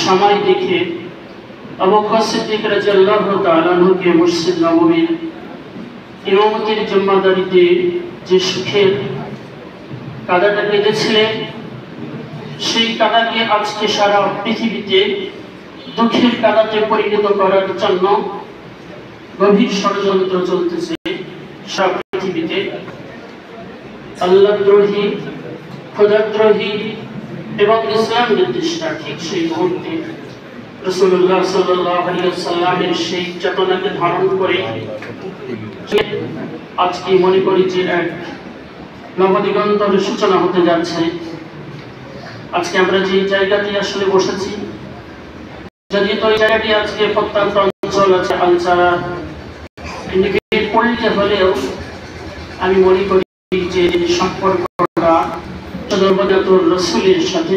সময় দেখে আবু বকর সিদ্দিক রাদিয়াল্লাহু তাআলা আনহুকে মসজিদ নববীর ইমামতির জিম্মাদারিতে যে সুখের কাঁদাটা কেঁদেছিলেন, সেই কাঁদাকে আজকে সারা পৃথিবীতে দুঃখের কাঁদাতে পরিণত করার জন্য গভীর ষড়যন্ত্র চলতেছে। সারা পৃথিবীতে আল্লাহদ্রোহী, খোদাদ্রোহী এবং ইসলাম নির্দিষ্টা ঠিক সেই মুহূর্তে রাসূলুল্লাহ সাল্লাল্লাহু আলাইহি ওয়াসাল্লামের সেই চেতনাকে ধারণ করে আজকে মনে করি যে এক নবদিগন্তের সূচনা হতে যাচ্ছে। আজকে আমরা যে জায়গাটি আসলে বসেছি, যদি তো এই জায়গাটি আজকে প্রত্যন্ত অঞ্চল আছে আলচারা ইন্ডিকেট পল্লীতে হলেও আমি মনে করি যে সম্পর্কটা সর্বদাতুর রাসূলের সাথে